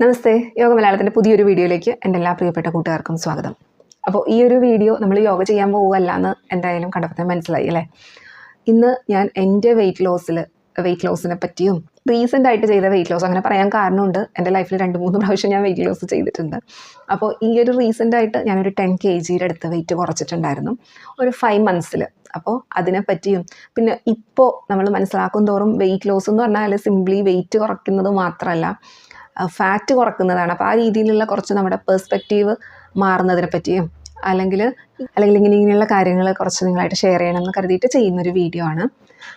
നമസ്തേ, യോഗ മലയാളത്തിൻ്റെ പുതിയൊരു വീഡിയോയിലേക്ക് എൻ്റെ എല്ലാ പ്രിയപ്പെട്ട കൂട്ടുകാർക്കും സ്വാഗതം. അപ്പോൾ ഈ ഒരു വീഡിയോ നമ്മൾ യോഗ ചെയ്യാൻ പോകുകയല്ല എന്ന് എന്തായാലും കണ്ടപ്പോൾ മനസ്സിലായി അല്ലേ. ഇന്ന് ഞാൻ എൻ്റെ വെയിറ്റ് ലോസിനെ പറ്റിയും റീസെൻ്റ് ആയിട്ട് ചെയ്ത വെയിറ്റ് ലോസ് അങ്ങനെ പറയാൻ കാരണമുണ്ട്. എൻ്റെ ലൈഫിൽ 2-3 പ്രാവശ്യം ഞാൻ വെയിറ്റ് ലോസ് ചെയ്തിട്ടുണ്ട്. അപ്പോൾ ഈ ഒരു റീസെൻ്റ് ആയിട്ട് ഞാനൊരു 10 kg അടുത്ത് വെയിറ്റ് കുറച്ചിട്ടുണ്ടായിരുന്നു ഒരു 5 months. അപ്പോൾ അതിനെപ്പറ്റിയും പിന്നെ ഇപ്പോൾ നമ്മൾ മനസ്സിലാക്കും തോറും വെയിറ്റ് ലോസ് എന്ന് പറഞ്ഞാൽ സിംപ്ലി വെയിറ്റ് കുറയ്ക്കുന്നത് മാത്രമല്ല, ഫാറ്റ് കുറക്കുന്നതാണ്. അപ്പോൾ ആ രീതിയിലുള്ള കുറച്ച് നമ്മുടെ പെർസ്പെക്റ്റീവ് മാറുന്നതിനെ പറ്റിയും അല്ലെങ്കിൽ ഇങ്ങനെയുള്ള കാര്യങ്ങൾ കുറച്ച് നിങ്ങളായിട്ട് ഷെയർ ചെയ്യണമെന്ന് കരുതിയിട്ട് ചെയ്യുന്നൊരു വീഡിയോ ആണ്.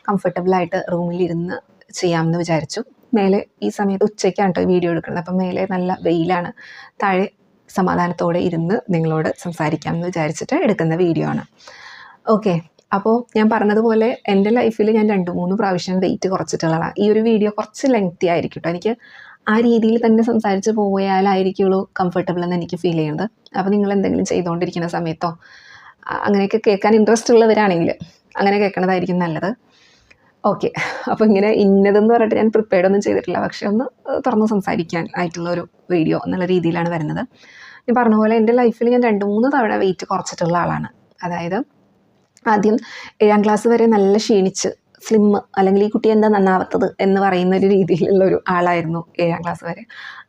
കംഫർട്ടബിളായിട്ട് റൂമിലിരുന്ന് ചെയ്യാമെന്ന് വിചാരിച്ചു. മേലെ ഈ സമയത്ത് ഉച്ചയ്ക്കാണ് കേട്ടോ വീഡിയോ എടുക്കുന്നത്. അപ്പം മേലെ നല്ല വെയിലാണ്, താഴെ സമാധാനത്തോടെ ഇരുന്ന് നിങ്ങളോട് സംസാരിക്കാമെന്ന് വിചാരിച്ചിട്ട് എടുക്കുന്ന വീഡിയോ ആണ്. ഓക്കെ, അപ്പോൾ ഞാൻ പറഞ്ഞതുപോലെ എൻ്റെ ലൈഫിൽ ഞാൻ 2-3 പ്രാവശ്യം വെയിറ്റ് കുറച്ചിട്ടുള്ളതാണ്. ഈ ഒരു വീഡിയോ കുറച്ച് ലെങ്തി ആയിരിക്കും കേട്ടോ. എനിക്ക് ആ രീതിയിൽ തന്നെ സംസാരിച്ച് പോയാലായിരിക്കുള്ളൂ കംഫർട്ടബിൾ എന്ന് എനിക്ക് ഫീൽ ചെയ്യുന്നത്. അപ്പോൾ നിങ്ങൾ എന്തെങ്കിലും ചെയ്തുകൊണ്ടിരിക്കുന്ന സമയത്തോ അങ്ങനെയൊക്കെ കേൾക്കാൻ ഇൻട്രസ്റ്റ് ഉള്ളവരാണെങ്കിൽ അങ്ങനെ കേൾക്കണതായിരിക്കും നല്ലത്. ഓക്കെ, അപ്പോൾ ഇങ്ങനെ ഇന്നതെന്ന് പറഞ്ഞിട്ട് ഞാൻ പ്രിപ്പയർഡ് ഒന്നും ചെയ്തിട്ടില്ല, പക്ഷേ ഒന്ന് തുറന്ന് സംസാരിക്കാൻ ആയിട്ടുള്ള ഒരു വീഡിയോ എന്നുള്ള രീതിയിലാണ് വരുന്നത്. ഞാൻ പറഞ്ഞ പോലെ എൻ്റെ ലൈഫിൽ ഞാൻ 2-3 തവണ വെയിറ്റ് കുറച്ചിട്ടുള്ള ആളാണ്. അതായത് ആദ്യം 7ാം ക്ലാസ് വരെ നല്ല ക്ഷീണിച്ച് സ്ലിം, അല്ലെങ്കിൽ ഈ കുട്ടി എന്താ നന്നാവാത്തത് എന്ന് പറയുന്ന ഒരു രീതിയിലുള്ളൊരു ആളായിരുന്നു 7ാം ക്ലാസ് വരെ.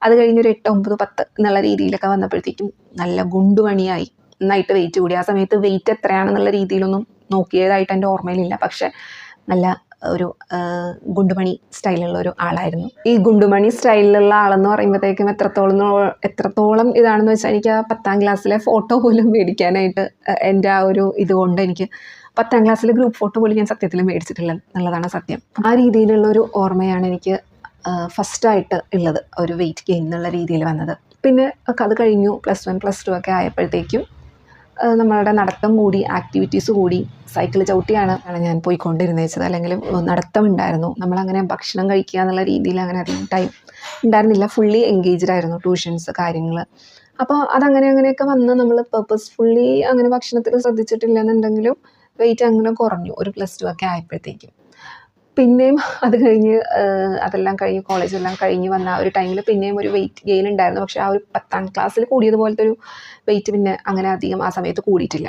അത് കഴിഞ്ഞൊരു 8, 9, 10 എന്നുള്ള രീതിയിലൊക്കെ വന്നപ്പോഴത്തേക്കും നല്ല ഗുണ്ടുമണിയായി, നന്നായിട്ട് വെയിറ്റ് കൂടി. ആ സമയത്ത് വെയിറ്റ് എത്രയാണെന്നുള്ള രീതിയിലൊന്നും നോക്കിയതായിട്ട് എൻ്റെ ഓർമ്മയിലില്ല, പക്ഷേ നല്ല ഒരു ഗുണ്ടുമണി സ്റ്റൈലുള്ള ഒരു ആളായിരുന്നു. ഈ ഗുണ്ടുമണി സ്റ്റൈലിലുള്ള ആളെന്ന് പറയുമ്പോഴത്തേക്കും എത്രത്തോളം ഇതാണെന്ന് വെച്ചാൽ, എനിക്ക് ആ 10ാം ക്ലാസ്സിലെ ഫോട്ടോ പോലും മേടിക്കാനായിട്ട് എൻ്റെ ആ ഒരു ഇതുകൊണ്ട് എനിക്ക് 10ാം ക്ലാസ്സിലെ ഗ്രൂപ്പ് ഫോട്ടോ പോലും ഞാൻ സത്യത്തിൽ മേടിച്ചിട്ടില്ല എന്നുള്ളതാണ് സത്യം. ആ രീതിയിലുള്ളൊരു ഓർമ്മയാണ് എനിക്ക് ഫസ്റ്റായിട്ട് ഉള്ളത്, ഒരു വെയിറ്റ് ഗെയിൻ എന്നുള്ള രീതിയിൽ വന്നത്. പിന്നെ അത് കഴിഞ്ഞു +1 +2 ഒക്കെ ആയപ്പോഴത്തേക്കും നമ്മളുടെ നടത്തം കൂടി, ആക്ടിവിറ്റീസ് കൂടി. സൈക്കിൾ ചവിട്ടിയാണ് ഞാൻ പോയിക്കൊണ്ടിരുന്നത്, അല്ലെങ്കിൽ നടത്തം ഉണ്ടായിരുന്നു. നമ്മളങ്ങനെ ഭക്ഷണം കഴിക്കുക എന്നുള്ള രീതിയിൽ അങ്ങനെ അധികം ടൈം ഉണ്ടായിരുന്നില്ല. ഫുള്ളി എൻഗേജ്ഡ് ആയിരുന്നു, ട്യൂഷൻസ് കാര്യങ്ങൾ. അപ്പോൾ അങ്ങനെയൊക്കെ വന്ന് നമ്മൾ പേർപ്പസ്ഫുള്ളി അങ്ങനെ ഭക്ഷണത്തിൽ ശ്രദ്ധിച്ചിട്ടില്ല എന്നുണ്ടെങ്കിലും വെയിറ്റ് അങ്ങനെ കുറഞ്ഞു ഒരു +2 ഒക്കെ ആയപ്പോഴത്തേക്കും. പിന്നെയും അത് കഴിഞ്ഞ് അതെല്ലാം കഴിഞ്ഞ് കോളേജെല്ലാം കഴിഞ്ഞ് വന്ന ആ ഒരു ടൈമിൽ പിന്നെയും ഒരു വെയിറ്റ് ഗെയിൻ ഉണ്ടായിരുന്നു. പക്ഷേ ആ ഒരു 10ാം ക്ലാസ്സിൽ കൂടിയതുപോലത്തെ ഒരു വെയിറ്റ് പിന്നെ അങ്ങനെ അധികം ആ സമയത്ത് കൂടിയിട്ടില്ല.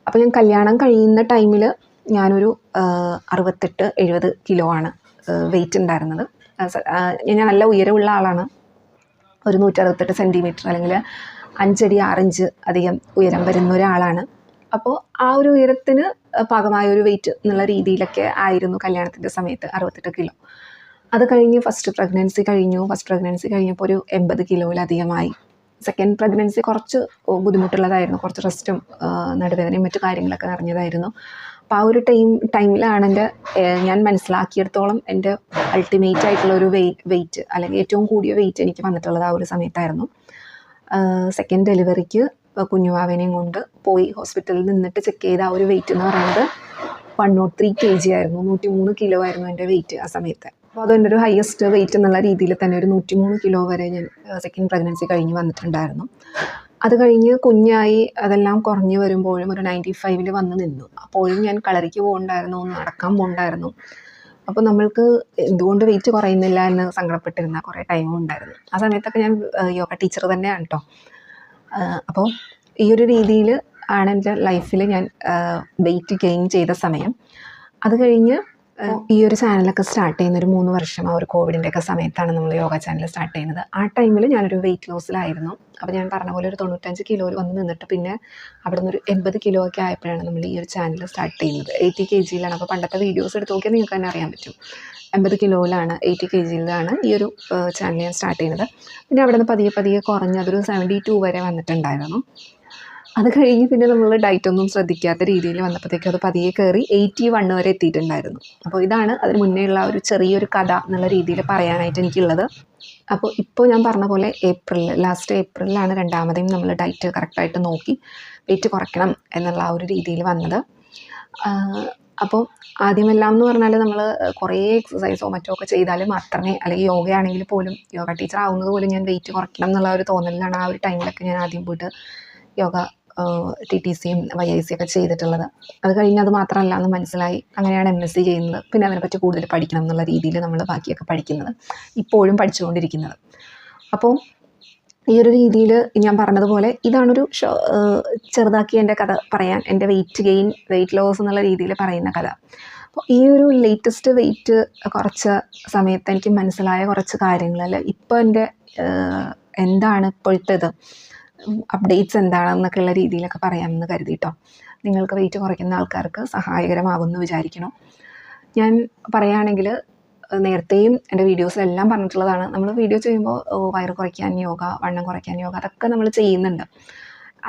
അപ്പോൾ ഞാൻ കല്യാണം കഴിയുന്ന ടൈമിൽ ഞാനൊരു 68-70 കിലോ ആണ് വെയിറ്റ് ഉണ്ടായിരുന്നത്. ഞാൻ നല്ല ഉയരമുള്ള ആളാണ്, ഒരു 168 സെൻറ്റിമീറ്റർ അല്ലെങ്കിൽ 5 അടി 6 ഇഞ്ച് അധികം ഉയരം വരുന്ന ഒരാളാണ്. അപ്പോൾ ആ ഒരു ഉയരത്തിന് പാകമായ ഒരു വെയിറ്റ് എന്നുള്ള രീതിയിലൊക്കെ ആയിരുന്നു കല്യാണത്തിൻ്റെ സമയത്ത് 68 കിലോ. അത് കഴിഞ്ഞ് ഫസ്റ്റ് പ്രഗ്നൻസി കഴിഞ്ഞപ്പോൾ ഒരു 80 കിലോയിലധികമായി. സെക്കൻഡ് പ്രഗ്നൻസി കുറച്ച് ബുദ്ധിമുട്ടുള്ളതായിരുന്നു, കുറച്ച് റെസ്റ്റും നടുവേദനയും മറ്റു കാര്യങ്ങളൊക്കെ നിറഞ്ഞതായിരുന്നു. അപ്പോൾ ആ ഒരു ടൈമിലാണ് ഞാൻ മനസ്സിലാക്കിയിടത്തോളം എൻ്റെ അൾട്ടിമേറ്റ് ആയിട്ടുള്ള ഒരു വെയിറ്റ് അല്ലെങ്കിൽ ഏറ്റവും കൂടിയ വെയിറ്റ് എനിക്ക് വന്നിട്ടുള്ളത് ആ ഒരു സമയത്തായിരുന്നു. സെക്കൻഡ് ഡെലിവറിക്ക് കുഞ്ഞുവാവേനെയും കൊണ്ട് പോയി ഹോസ്പിറ്റലിൽ നിന്നിട്ട് ചെക്ക് ചെയ്ത ആ ഒരു വെയിറ്റ് എന്ന് പറയുന്നത് 103 kg ആയിരുന്നു. 103 കിലോ ആയിരുന്നു എൻ്റെ വെയിറ്റ് ആ സമയത്ത്. അപ്പോൾ അതെൻ്റെ ഒരു ഹയസ്റ്റ് വെയിറ്റ് എന്നുള്ള രീതിയിൽ തന്നെ ഒരു 103 കിലോ വരെ ഞാൻ സെക്കൻഡ് പ്രഗ്നൻസി കഴിഞ്ഞ് വന്നിട്ടുണ്ടായിരുന്നു. അത് കഴിഞ്ഞ് കുഞ്ഞായി അതെല്ലാം കുറഞ്ഞ് വരുമ്പോഴും ഒരു 95 വന്ന് നിന്നു. അപ്പോഴും ഞാൻ കളരിക്ക് പോകുന്നുണ്ടായിരുന്നു, നടക്കാൻ പോകുന്നുണ്ടായിരുന്നു. അപ്പോൾ നമ്മൾക്ക് എന്തുകൊണ്ട് വെയിറ്റ് കുറയുന്നില്ല എന്ന് സങ്കടപ്പെട്ടിരുന്ന കുറേ ടൈമും ഉണ്ടായിരുന്നു. ആ സമയത്തൊക്കെ ഞാൻ യോഗ ടീച്ചർ തന്നെയാണ് കേട്ടോ. അപ്പോൾ ഈ ഒരു രീതിയിൽ ആണ് എൻ്റെ ലൈഫിൽ ഞാൻ വെയിറ്റ് ഗെയിൻ ചെയ്ത സമയം. അത് കഴിഞ്ഞ് ഈ ഒരു ചാനലൊക്കെ സ്റ്റാർട്ട് ചെയ്യുന്ന ഒരു 3 വർഷം, ആ ഒരു കോവിഡിൻ്റെയൊക്കെ സമയത്താണ് നമ്മൾ യോഗ ചാനൽ സ്റ്റാർട്ട് ചെയ്യുന്നത്. ആ ടൈമിൽ ഞാനൊരു വെയിറ്റ് ലോസിലായിരുന്നു. അപ്പോൾ ഞാൻ പറഞ്ഞ പോലെ ഒരു 95 കിലോയിൽ വന്ന് നിന്നിട്ട് പിന്നെ അവിടെ നിന്ന് ഒരു 80 കിലോ ഒക്കെ ആയപ്പോഴാണ് നമ്മൾ ഈ ഒരു ചാനൽ സ്റ്റാർട്ട് ചെയ്യുന്നത്. 80 kgയിലാണ്. അപ്പോൾ പണ്ടത്തെ വീഡിയോസ് എടുത്ത് നോക്കിയാൽ നിങ്ങൾക്ക് തന്നെ അറിയാൻ പറ്റും. 80 കിലോയിലാണ്, 80 kgയിലാണ് ഈ ഒരു ചാനൽ ഞാൻ സ്റ്റാർട്ട് ചെയ്യുന്നത്. പിന്നെ അവിടെ നിന്ന് പതിയെ കുറഞ്ഞ് അതൊരു 72 വരെ വന്നിട്ടുണ്ടായിരുന്നു. അത് കഴിഞ്ഞ് പിന്നെ നമ്മൾ ഡയറ്റൊന്നും ശ്രദ്ധിക്കാത്ത രീതിയിൽ വന്നപ്പോഴത്തേക്കും അത് പതിയെ കയറി 81 വരെ എത്തിയിട്ടുണ്ടായിരുന്നു. അപ്പോൾ ഇതാണ് അതിന് മുന്നേ ഉള്ള ഒരു ചെറിയൊരു കഥ എന്നുള്ള രീതിയിൽ പറയാനായിട്ട് എനിക്കുള്ളത്. അപ്പോൾ ഇപ്പോൾ ഞാൻ പറഞ്ഞ പോലെ ലാസ്റ്റ് ഏപ്രിലാണ് രണ്ടാമതെയും നമ്മൾ ഡയറ്റ് കറക്റ്റായിട്ട് നോക്കി വെയിറ്റ് കുറയ്ക്കണം എന്നുള്ള ആ ഒരു രീതിയിൽ വന്നത്. അപ്പോൾ ആദ്യമെല്ലാം എന്ന് പറഞ്ഞാൽ നമ്മൾ കുറേ എക്സസൈസോ മറ്റോ ഒക്കെ ചെയ്താൽ മാത്രമേ, അല്ലെങ്കിൽ യോഗയാണെങ്കിൽ പോലും, യോഗ ടീച്ചർ ആവുന്നത് പോലും ഞാൻ വെയിറ്റ് കുറയ്ക്കണം എന്നുള്ള ഒരു തോന്നലിലാണ് ആ ഒരു ടൈമിലൊക്കെ ഞാൻ ആദ്യം പോയിട്ട് യോഗ TTCയും YIC ഒക്കെ ചെയ്തിട്ടുള്ളത്. അത് കഴിഞ്ഞ് അത് മാത്രമല്ല എന്ന് മനസ്സിലായി. അങ്ങനെയാണ് MSc ചെയ്യുന്നത്. പിന്നെ അതിനെപ്പറ്റി കൂടുതൽ പഠിക്കണം എന്നുള്ള രീതിയിൽ നമ്മൾ ബാക്കിയൊക്കെ പഠിക്കുന്നത്, ഇപ്പോഴും പഠിച്ചുകൊണ്ടിരിക്കുന്നത്. അപ്പോൾ ഈ ഒരു രീതിയിൽ ഞാൻ പറഞ്ഞതുപോലെ ഇതാണൊരു ചെറുതാക്കി എൻ്റെ കഥ പറയാൻ, എൻ്റെ വെയിറ്റ് ലോസ് എന്നുള്ള രീതിയിൽ പറയുന്ന കഥ. അപ്പോൾ ഈ ഒരു ലേറ്റസ്റ്റ് വെയിറ്റ് കുറച്ച് സമയത്ത് എനിക്ക് മനസ്സിലായ കുറച്ച് കാര്യങ്ങൾ, അല്ല ഇപ്പോൾ എൻ്റെ എന്താണ് ഇപ്പോഴത്തേത് അപ്ഡേറ്റ്സ് എന്താണെന്നൊക്കെയുള്ള രീതിയിലൊക്കെ പറയാമെന്ന് കരുതിയിട്ടോ. നിങ്ങൾക്ക് വെയിറ്റ് കുറയ്ക്കുന്ന ആൾക്കാർക്ക് സഹായകരമാകുമെന്ന് വിചാരിക്കണം. ഞാൻ പറയുകയാണെങ്കിൽ നേരത്തെയും എൻ്റെ വീഡിയോസിലെല്ലാം പറഞ്ഞിട്ടുള്ളതാണ്, നമ്മൾ വീഡിയോ ചെയ്യുമ്പോൾ വയറ് കുറയ്ക്കാൻ യോഗ, വണ്ണം കുറയ്ക്കാൻ യോഗ, അതൊക്കെ നമ്മൾ ചെയ്യുന്നുണ്ട്.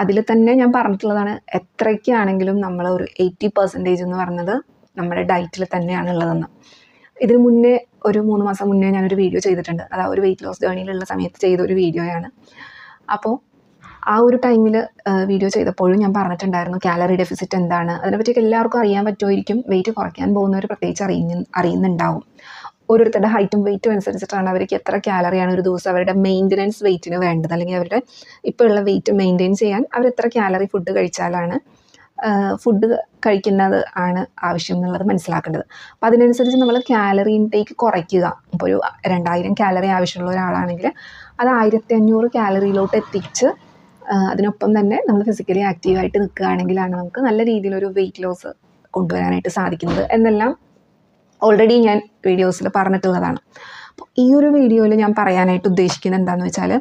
അതിൽ തന്നെ ഞാൻ പറഞ്ഞിട്ടുള്ളതാണ്, എത്രയ്ക്കാണെങ്കിലും നമ്മൾ ഒരു 80% എന്ന് പറഞ്ഞത് നമ്മുടെ ഡയറ്റിൽ തന്നെയാണുള്ളതെന്ന്. ഇതിന് മുന്നേ ഒരു 3 മാസം മുന്നേ ഞാനൊരു വീഡിയോ ചെയ്തിട്ടുണ്ട്. അത് ഒരു വെയിറ്റ് ലോസ് ജേർണിയിലുള്ള സമയത്ത് ചെയ്തൊരു വീഡിയോയാണ്. അപ്പോൾ ആ ഒരു ടൈമിൽ വീഡിയോ ചെയ്തപ്പോഴും ഞാൻ പറഞ്ഞിട്ടുണ്ടായിരുന്നു കാലറി ഡെഫിസിറ്റ് എന്താണ്. അതിനെപ്പറ്റിയൊക്കെ എല്ലാവർക്കും അറിയാൻ പറ്റുമായിരിക്കും. വെയിറ്റ് കുറയ്ക്കാൻ പോകുന്നവർ പ്രത്യേകിച്ച് അറിയുന്നുണ്ടാവും. ഓരോരുത്തരുടെ ഹൈറ്റും വെയിറ്റും അനുസരിച്ചിട്ടാണ് അവർക്ക് എത്ര കാലറിയാണ് ഒരു ദിവസം അവരുടെ മെയിൻ്റനൻസ് വെയിറ്റിന് വേണ്ടത്, അല്ലെങ്കിൽ അവരുടെ ഇപ്പോൾ ഉള്ള വെയിറ്റ് മെയിൻറ്റെയിൻ ചെയ്യാൻ അവർ എത്ര കാലറി ഫുഡ് കഴിച്ചാലാണ് ഫുഡ് കഴിക്കുന്നത് ആണ് ആവശ്യം എന്നുള്ളത് മനസ്സിലാക്കേണ്ടത്. അപ്പോൾ അതിനനുസരിച്ച് നമ്മൾ കാലറി ഇൻടേക്ക് കുറയ്ക്കുക. ഇപ്പോൾ ഒരു 2000 കാലറി ആവശ്യമുള്ള ഒരാളാണെങ്കിൽ അത് 1500 കാലറിയിലോട്ട് എത്തിച്ച് അതിനൊപ്പം തന്നെ നമ്മൾ ഫിസിക്കലി ആക്റ്റീവായിട്ട് നിൽക്കുകയാണെങ്കിലാണ് നമുക്ക് നല്ല രീതിയിലൊരു വെയിറ്റ് ലോസ് കൊണ്ടുവരാനായിട്ട് സാധിക്കുന്നത് എന്നെല്ലാം ഓൾറെഡി ഞാൻ വീഡിയോസിൽ പറഞ്ഞിട്ടുള്ളതാണ്. അപ്പോൾ ഈ ഒരു വീഡിയോയിൽ ഞാൻ പറയാനായിട്ട് ഉദ്ദേശിക്കുന്നത് എന്താണെന്ന് വെച്ചാൽ,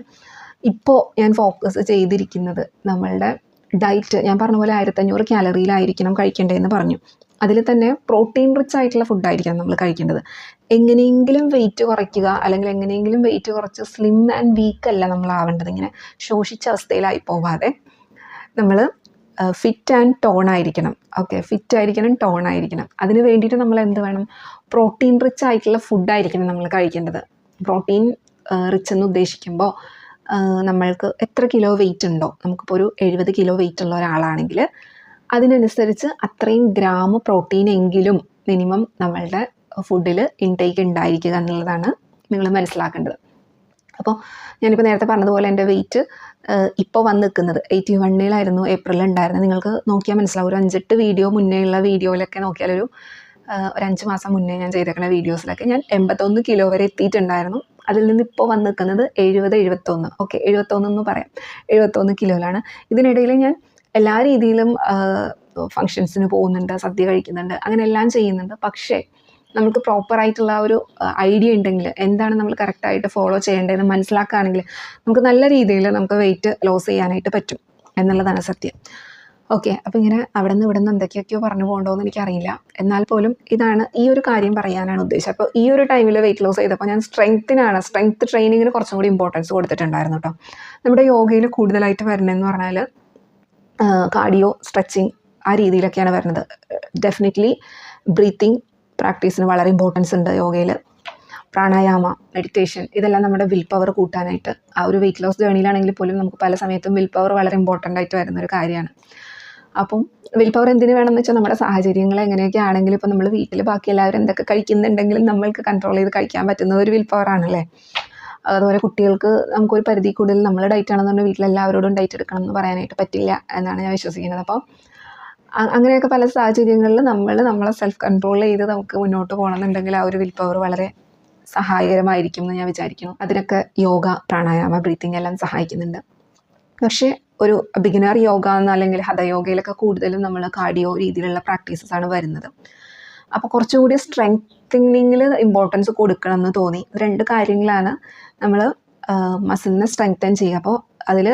ഇപ്പോൾ ഞാൻ ഫോക്കസ് ചെയ്തിരിക്കുന്നത് നമ്മളുടെ ഡയറ്റ്. ഞാൻ പറഞ്ഞ പോലെ 1500 കാലറിയിലായിരിക്കണം കഴിക്കേണ്ടതെന്ന് പറഞ്ഞു. അതിൽ തന്നെ പ്രോട്ടീൻ റിച്ച് ആയിട്ടുള്ള ഫുഡായിരിക്കണം നമ്മൾ കഴിക്കേണ്ടത്. എങ്ങനെയെങ്കിലും വെയിറ്റ് കുറയ്ക്കുക, അല്ലെങ്കിൽ എങ്ങനെയെങ്കിലും വെയിറ്റ് കുറച്ച് സ്ലിം ആൻഡ് വീക്ക് അല്ല നമ്മൾ ആവേണ്ടത്. ഇങ്ങനെ ശോഷിച്ച അവസ്ഥയിലായി പോവാതെ നമ്മൾ ഫിറ്റ് ആൻഡ് ടോൺ ആയിരിക്കണം. ഓക്കെ, ഫിറ്റ് ആയിരിക്കണം, ടോൺ ആയിരിക്കണം. അതിന് വേണ്ടിയിട്ട് നമ്മൾ എന്ത് വേണം, പ്രോട്ടീൻ റിച്ച് ആയിട്ടുള്ള ഫുഡായിരിക്കണം നമ്മൾ കഴിക്കേണ്ടത്. പ്രോട്ടീൻ റിച്ച് എന്ന് ഉദ്ദേശിക്കുമ്പോൾ നമ്മൾക്ക് എത്ര കിലോ വെയിറ്റ് ഉണ്ടോ, നമുക്കിപ്പോൾ ഒരു 70 കിലോ വെയിറ്റ് ഉള്ള ഒരാളാണെങ്കിൽ അതിനനുസരിച്ച് അത്രയും ഗ്രാം പ്രോട്ടീൻ എങ്കിലും മിനിമം നമ്മളുടെ ഫുഡിൽ ഇൻടേക്ക് ഉണ്ടായിരിക്കുക എന്നുള്ളതാണ് നിങ്ങൾ മനസ്സിലാക്കേണ്ടത്. അപ്പോൾ ഞാനിപ്പോൾ നേരത്തെ പറഞ്ഞതുപോലെ എൻ്റെ വെയിറ്റ് ഇപ്പോൾ വന്ന് നിൽക്കുന്നത് 81 ഏപ്രിലിൽ ഉണ്ടായിരുന്നത്. നിങ്ങൾക്ക് നോക്കിയാൽ മനസ്സിലാവും. ഒരു 5-8 വീഡിയോ മുന്നേ ഉള്ള വീഡിയോയിലൊക്കെ നോക്കിയാലൊരു 5 മാസം മുന്നേ ഞാൻ ചെയ്തേക്കുന്ന വീഡിയോസിലൊക്കെ ഞാൻ 81 കിലോ വരെ എത്തിയിട്ടുണ്ടായിരുന്നു. അതിൽ നിന്ന് ഇപ്പോൾ വന്ന് നിൽക്കുന്നത് 70-71. ഓക്കെ, 71 എന്ന് പറയാം. 71 കിലോയിലാണ്. ഇതിനിടയിൽ ഞാൻ എല്ലാ രീതിയിലും ഫങ്ഷൻസിന് പോകുന്നുണ്ട്, സദ്യ കഴിക്കുന്നുണ്ട്, അങ്ങനെ എല്ലാം ചെയ്യുന്നുണ്ട്. പക്ഷേ നമുക്ക് പ്രോപ്പറായിട്ടുള്ള ഒരു ഐഡിയ ഉണ്ടെങ്കിൽ, എന്താണ് നമ്മൾ കറക്റ്റായിട്ട് ഫോളോ ചെയ്യേണ്ടതെന്ന് മനസ്സിലാക്കുകയാണെങ്കിൽ നമുക്ക് നല്ല രീതിയിൽ നമുക്ക് വെയിറ്റ് ലോസ് ചെയ്യാനായിട്ട് പറ്റും എന്നുള്ളതാണ് സത്യം. ഓക്കെ, അപ്പോൾ ഇങ്ങനെ അവിടെ നിന്ന് ഇവിടെ നിന്ന് എന്തൊക്കെയൊക്കെയോ പറഞ്ഞു പോകണ്ടോയെന്ന് എനിക്കറിയില്ല. എന്നാൽ പോലും ഇതാണ്, ഈ ഒരു കാര്യം പറയാനാണ് ഉദ്ദേശം. അപ്പോൾ ഈ ഒരു ടൈമിൽ വെയിറ്റ് ലോസ് ചെയ്തപ്പോൾ ഞാൻ സ്ട്രെങ്ത് ട്രെയിനിങ്ങിന് കുറച്ചും കൂടി ഇമ്പോർട്ടൻസ് കൊടുത്തിട്ടുണ്ടായിരുന്നു കേട്ടോ. നമ്മുടെ യോഗയിൽ കൂടുതലായിട്ട് വരണമെന്ന് പറഞ്ഞാൽ കാർഡിയോ, സ്ട്രെച്ചിങ്, ആ രീതിയിലൊക്കെയാണ് വരുന്നത്. ഡെഫിനറ്റ്ലി ബ്രീത്തിങ് പ്രാക്ടീസിന് വളരെ ഇമ്പോർട്ടൻസ് ഉണ്ട് യോഗയിൽ. പ്രാണായാമ, മെഡിറ്റേഷൻ, ഇതെല്ലാം നമ്മുടെ വിൽ പവർ കൂട്ടാനായിട്ട്, ആ ഒരു വെയിറ്റ് ലോസ് ജേർണിയിലാണെങ്കിൽ പോലും നമുക്ക് പല സമയത്തും വിൽ പവർ വളരെ ഇമ്പോർട്ടൻ്റ് ആയിട്ട് വരുന്നൊരു കാര്യമാണ്. അപ്പം വിൽ പവർ എന്തിനു വേണമെന്ന് വെച്ചാൽ നമ്മുടെ സാഹചര്യങ്ങൾ എങ്ങനെയൊക്കെ ആണെങ്കിലും, ഇപ്പോൾ നമ്മൾ വീട്ടിൽ ബാക്കി എല്ലാവരും എന്തൊക്കെ കഴിക്കുന്നുണ്ടെങ്കിലും നമ്മൾക്ക് കൺട്രോൾ ചെയ്ത് കഴിക്കാൻ പറ്റുന്നത് ഒരു വിൽ പവർ ആണല്ലേ. അതുപോലെ കുട്ടികൾക്ക് നമുക്കൊരു പരിധി കൂടുതൽ നമ്മൾ ഡയറ്റ് ആണെന്ന് പറഞ്ഞാൽ വീട്ടിലെല്ലാവരോടും ഡയറ്റ് എടുക്കണം എന്ന് പറയാനായിട്ട് പറ്റില്ല എന്നാണ് ഞാൻ വിശ്വസിക്കുന്നത്. അപ്പോൾ അങ്ങനെയൊക്കെ പല സാഹചര്യങ്ങളിൽ നമ്മളെ സെൽഫ് കൺട്രോൾ ചെയ്ത് നമുക്ക് മുന്നോട്ട് പോകണമെന്നുണ്ടെങ്കിൽ ആ ഒരു വിൽ പവർ വളരെ സഹായകരമായിരിക്കും എന്ന് ഞാൻ വിചാരിക്കുന്നു. അതിനൊക്കെ യോഗ, പ്രാണായാമ, ബ്രീത്തിങ് എല്ലാം സഹായിക്കുന്നുണ്ട്. പക്ഷേ ഒരു ബിഗിനർ യോഗ അല്ലെങ്കിൽ ഹഠയോഗയിലൊക്കെ കൂടുതലും നമ്മൾ കാർഡിയോ രീതിയിലുള്ള പ്രാക്ടീസസാണ് വരുന്നത്. അപ്പോൾ കുറച്ചുകൂടി സ്ട്രെങ്തനിങ്ങിൽ ഇമ്പോർട്ടൻസ് കൊടുക്കണം എന്ന് തോന്നി. 2 കാര്യങ്ങളാണ് നമ്മൾ മസിലിനെ സ്ട്രെങ്തൻ ചെയ്യുക. അപ്പോൾ അതിൽ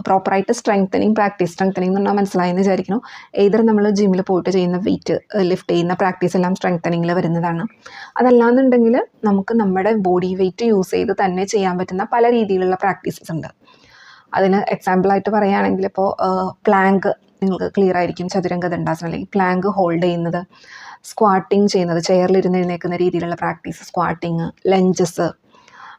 പ്രോപ്പറായിട്ട് സ്ട്രെങ്തനിങ് എന്ന് പറഞ്ഞാൽ മനസ്സിലായെന്ന് വിചാരിക്കണം. ഏതൊരു നമ്മൾ ജിമ്മിൽ പോയിട്ട് ചെയ്യുന്ന വെയിറ്റ് ലിഫ്റ്റ് ചെയ്യുന്ന പ്രാക്ടീസ് എല്ലാം സ്ട്രെങ്തനിങ്ങിൽ വരുന്നതാണ്. അതല്ലാന്നുണ്ടെങ്കിൽ നമുക്ക് നമ്മുടെ ബോഡി വെയിറ്റ് യൂസ് ചെയ്ത് തന്നെ ചെയ്യാൻ പറ്റുന്ന പല രീതിയിലുള്ള പ്രാക്ടീസസ് ഉണ്ട്. അതിന് എക്സാമ്പിളായിട്ട് പറയുകയാണെങ്കിൽ ഇപ്പോൾ പ്ലാങ്ക് നിങ്ങൾക്ക് ക്ലിയർ ആയിരിക്കും. ചതുരംഗ ദണ്ഡാസനം അല്ലെങ്കിൽ പ്ലാങ്ക് ഹോൾഡ് ചെയ്യുന്നത്, സ്ക്വാട്ടിങ് ചെയ്യുന്നത്, ചെയറിലിരുന്ന് എഴുന്നേൽക്കുന്ന രീതിയിലുള്ള പ്രാക്ടീസ്, സ്ക്വാട്ടിങ്, ലഞ്ചസ്,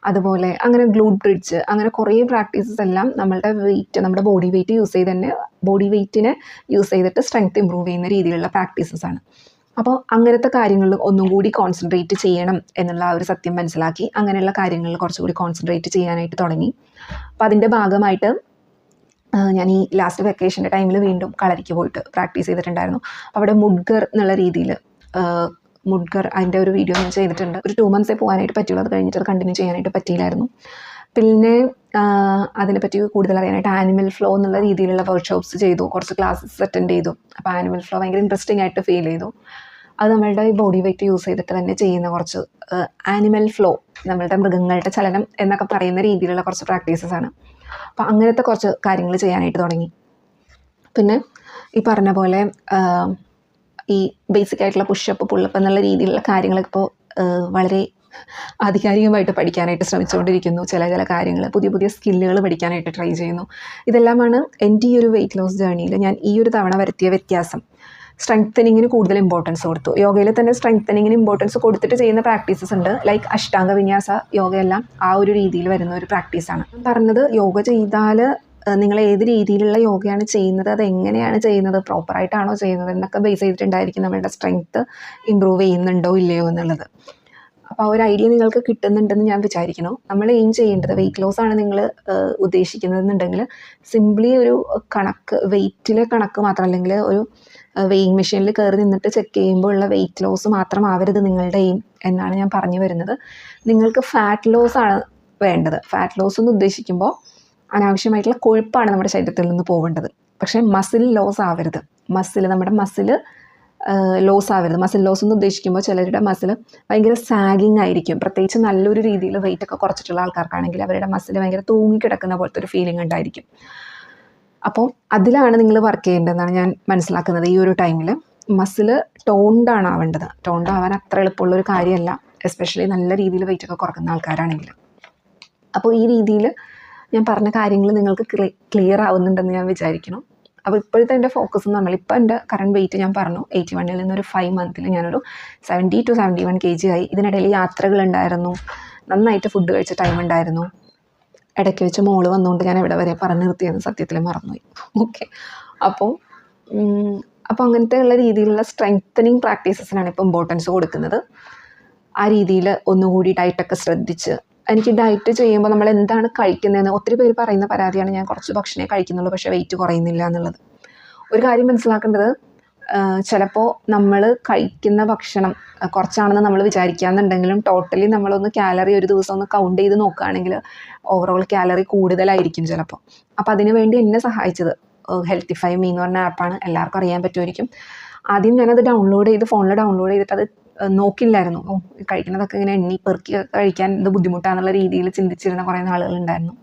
അതുപോലെ അങ്ങനെ ഗ്ലൂട്ട് ബ്രിഡ്ജ്, അങ്ങനെ കുറേ പ്രാക്ടീസസ് എല്ലാം നമ്മുടെ ബോഡി വെയിറ്റ് യൂസ് ചെയ്ത് തന്നെ ബോഡി വെയിറ്റിനെ യൂസ് ചെയ്തിട്ട് സ്ട്രെങ്ത് ഇമ്പ്രൂവ് ചെയ്യുന്ന രീതിയിലുള്ള പ്രാക്ടീസസ് ആണ്. അപ്പോൾ അങ്ങനത്തെ കാര്യങ്ങളിൽ ഒന്നും കൂടി കോൺസെൻട്രേറ്റ് ചെയ്യണം എന്നുള്ള ആ ഒരു സത്യം മനസ്സിലാക്കി അങ്ങനെയുള്ള കാര്യങ്ങളിൽ കുറച്ചുകൂടി കോൺസെൻട്രേറ്റ് ചെയ്യാനായിട്ട് തുടങ്ങി. അപ്പോൾ അതിൻ്റെ ഭാഗമായിട്ട് ഞാൻ ഈ ലാസ്റ്റ് വെക്കേഷൻ്റെ ടൈമിൽ വീണ്ടും കളരിക്ക് പോയിട്ട് പ്രാക്ടീസ് ചെയ്തിട്ടുണ്ടായിരുന്നു. അവിടെ മുഡ്ഗർ എന്നുള്ള രീതിയിൽ മുഡ്ഗർ അതിൻ്റെ ഒരു വീഡിയോ ഞാൻ ചെയ്തിട്ടുണ്ട്. ഒരു 2 monthsേ പോകാനായിട്ട് പറ്റുള്ളൂ. അത് കഴിഞ്ഞിട്ട് അത് കണ്ടിന്യൂ ചെയ്യാനായിട്ട് പറ്റിയില്ലായിരുന്നു. പിന്നെ അതിനെപ്പറ്റി കൂടുതൽ അറിയാനായിട്ട് ആനിമൽ ഫ്ലോ എന്നുള്ള രീതിയിലുള്ള വർക്ക്ഷോപ്സ് ചെയ്തു, കുറച്ച് ക്ലാസ്സസ് അറ്റൻഡ് ചെയ്തു. അപ്പോൾ ആനിമൽ ഫ്ലോ ഭയങ്കര ഇൻട്രസ്റ്റിംഗ് ആയിട്ട് ഫീൽ ചെയ്തു. അത് നമ്മളുടെ ഈ ബോഡി വെയിറ്റ് യൂസ് ചെയ്തിട്ട് തന്നെ ചെയ്യുന്ന കുറച്ച് ആനിമൽ ഫ്ലോ, നമ്മളുടെ മൃഗങ്ങളുടെ ചലനം എന്നൊക്കെ പറയുന്ന രീതിയിലുള്ള കുറച്ച് പ്രാക്ടീസസ് ആണ്. അപ്പോൾ അങ്ങനത്തെ കുറച്ച് കാര്യങ്ങൾ ചെയ്യാനായിട്ട് തുടങ്ങി. പിന്നെ ഈ പറഞ്ഞ പോലെ ഈ ബേസിക് ആയിട്ടുള്ള പുഷപ്പ് പുള്ളപ്പ് എന്നുള്ള രീതിയിലുള്ള കാര്യങ്ങളൊക്കെ ഇപ്പോൾ വളരെ ആധികാരികമായിട്ട് പഠിക്കാനായിട്ട് ശ്രമിച്ചുകൊണ്ടിരിക്കുന്നു. ചില കാര്യങ്ങൾ, പുതിയ സ്കില്ലുകൾ പഠിക്കാനായിട്ട് ട്രൈ ചെയ്യുന്നു. ഇതെല്ലാമാണ് എൻ്റെ ഈ ഒരു വെയിറ്റ് ലോസ് ജേർണിയിൽ ഞാൻ ഈ ഒരു തവണ വരുത്തിയ വ്യത്യാസം. സ്ട്രെങ്തനിങ്ങിന് കൂടുതൽ ഇമ്പോർട്ടൻസ് കൊടുത്തു. യോഗയിൽ തന്നെ സ്ട്രെങ്തനിങ്ങിന് ഇമ്പോർട്ടൻസ് കൊടുത്തിട്ട് ചെയ്യുന്ന പ്രാക്ടീസസ് ഉണ്ട്. ലൈക്ക് അഷ്ടാംഗ വിന്യാസ യോഗയെല്ലാം ആ ഒരു രീതിയിൽ വരുന്ന ഒരു പ്രാക്ടീസാണ്. പറഞ്ഞത് യോഗ ചെയ്താൽ നിങ്ങൾ ഏത് രീതിയിലുള്ള യോഗയാണ് ചെയ്യുന്നത്, അത് എങ്ങനെയാണ് ചെയ്യുന്നത്, പ്രോപ്പറായിട്ടാണോ ചെയ്യുന്നത് എന്നൊക്കെ ബേസ് ചെയ്തിട്ടുണ്ടായിരിക്കും നമ്മളുടെ സ്ട്രെങ്ത്ത് ഇമ്പ്രൂവ് ചെയ്യുന്നുണ്ടോ ഇല്ലയോ എന്നുള്ളത്. അപ്പോൾ ആ ഒരു ഐഡിയ നിങ്ങൾക്ക് കിട്ടുന്നുണ്ടെന്ന് ഞാൻ വിചാരിക്കുന്നു. നമ്മൾ എയിം ചെയ്യേണ്ടത് വെയിറ്റ് ലോസ് ആണ് നിങ്ങൾ ഉദ്ദേശിക്കുന്നതെന്നുണ്ടെങ്കിൽ സിംപ്ലി ഒരു കണക്ക്, വെയിറ്റിലെ കണക്ക് മാത്രം, അല്ലെങ്കിൽ ഒരു വെയിങ് മെഷീനിൽ കയറി നിന്നിട്ട് ചെക്ക് ചെയ്യുമ്പോൾ ഉള്ള വെയിറ്റ് ലോസ് മാത്രമാവരുത് നിങ്ങളുടെ എയിം എന്നാണ് ഞാൻ പറഞ്ഞു വരുന്നത്. നിങ്ങൾക്ക് ഫാറ്റ് ലോസ് ആണ് വേണ്ടത്. ഫാറ്റ് ലോസ് എന്ന് ഉദ്ദേശിക്കുമ്പോൾ അനാവശ്യമായിട്ടുള്ള കൊഴുപ്പാണ് നമ്മുടെ ശരീരത്തിൽ നിന്ന് പോകേണ്ടത്. പക്ഷേ മസിൽ ലോസ് ആവരുത്. നമ്മുടെ മസിൽ ലോസ് ആവരുത്. മസിൽ ലോസ് എന്ന് ഉദ്ദേശിക്കുമ്പോൾ ചിലരുടെ മസിൽ ഭയങ്കര സാഗിങ് ആയിരിക്കും. പ്രത്യേകിച്ച് നല്ലൊരു രീതിയിൽ വെയിറ്റൊക്കെ കുറച്ചിട്ടുള്ള ആൾക്കാർക്കാണെങ്കിൽ അവരുടെ മസിൽ ഭയങ്കര തൂങ്ങിക്കിടക്കുന്ന പോലത്തെ ഒരു ഫീലിംഗ് ഉണ്ടായിരിക്കും. അപ്പോൾ അതിലാണ് നിങ്ങൾ വർക്ക് ചെയ്യേണ്ടതെന്നാണ് ഞാൻ മനസ്സിലാക്കുന്നത്. ഈ ഒരു ടൈമിൽ മസിൽ ടോൺഡാണ് ആവേണ്ടത്. ടോൺഡ് ആവാൻ അത്ര എളുപ്പമുള്ളൊരു കാര്യമല്ല, എസ്പെഷ്യലി നല്ല രീതിയിൽ വെയിറ്റൊക്കെ കുറക്കുന്ന ആൾക്കാരാണെങ്കിൽ. അപ്പോൾ ഈ രീതിയിൽ ഞാൻ പറഞ്ഞ കാര്യങ്ങൾ നിങ്ങൾക്ക് ക്ലിയർ ആവുന്നുണ്ടെന്ന് ഞാൻ വിചാരിക്കുന്നു. അപ്പോൾ ഇപ്പോഴത്തെ എൻ്റെ ഫോക്കസ് എന്ന് പറഞ്ഞാൽ, ഇപ്പോൾ എൻ്റെ കറണ്ട് വെയിറ്റ് ഞാൻ പറഞ്ഞു 81 നിന്നൊരു 5 മന്തിൽ ഞാനൊരു 70 to 71 kg ആയി. ഇതിനിടയിൽ യാത്രകളുണ്ടായിരുന്നു, നന്നായിട്ട് ഫുഡ് കഴിച്ച ടൈം ഉണ്ടായിരുന്നു. ഇടയ്ക്ക് വെച്ച് മോള് വന്നുകൊണ്ട് ഞാൻ എവിടെ വരെ പറഞ്ഞു നിർത്തിയെന്ന് സത്യത്തിൽ മറന്നുപോയി. ഓക്കെ, അപ്പോൾ അങ്ങനത്തെ ഉള്ള രീതിയിലുള്ള സ്ട്രെങ്തനിങ് പ്രാക്ടീസസിനാണ് ഇപ്പോൾ ഇമ്പോർട്ടൻസ് കൊടുക്കുന്നത്. ആ രീതിയിൽ ഒന്നുകൂടി ഡയറ്റൊക്കെ ശ്രദ്ധിച്ച്, എനിക്ക് ഡയറ്റ് ചെയ്യുമ്പോൾ നമ്മൾ എന്താണ് കഴിക്കുന്നതെന്ന് ഒത്തിരി പേര് പറയുന്ന പരാതിയാണ്, ഞാൻ കുറച്ച് ഭക്ഷണമേ കഴിക്കുന്നുള്ളൂ പക്ഷേ വെയിറ്റ് കുറയുന്നില്ല എന്നുള്ളത്. ഒരു കാര്യം മനസ്സിലാക്കേണ്ടത്, ചിലപ്പോൾ നമ്മൾ കഴിക്കുന്ന ഭക്ഷണം കുറച്ചാണെന്ന് നമ്മൾ വിചാരിക്കാമെന്നുണ്ടെങ്കിലും ടോട്ടലി നമ്മളൊന്ന് കാലറി ഒരു ദിവസം ഒന്ന് കൗണ്ട് ചെയ്ത് നോക്കുകയാണെങ്കിൽ ഓവറോൾ കാലറി കൂടുതലായിരിക്കും ചിലപ്പോൾ. അപ്പോൾ അതിന് വേണ്ടി എന്നെ സഹായിച്ചത് ഹെൽത്തിഫൈ മീ എന്ന് പറഞ്ഞ ആപ്പാണ്. എല്ലാവർക്കും അറിയാൻ പറ്റുമായിരിക്കും. ആദ്യം ഞാനത് ഫോണിൽ ഡൗൺലോഡ് ചെയ്തിട്ട് അത് നോക്കില്ലായിരുന്നു. കഴിക്കുന്നതൊക്കെ ഇങ്ങനെ എണ്ണി പെറുക്കി കഴിക്കാൻ ഇത് ബുദ്ധിമുട്ടാണെന്നുള്ള രീതിയിൽ ചിന്തിച്ചിരുന്ന കുറേ ആളുകളുണ്ടായിരുന്നു.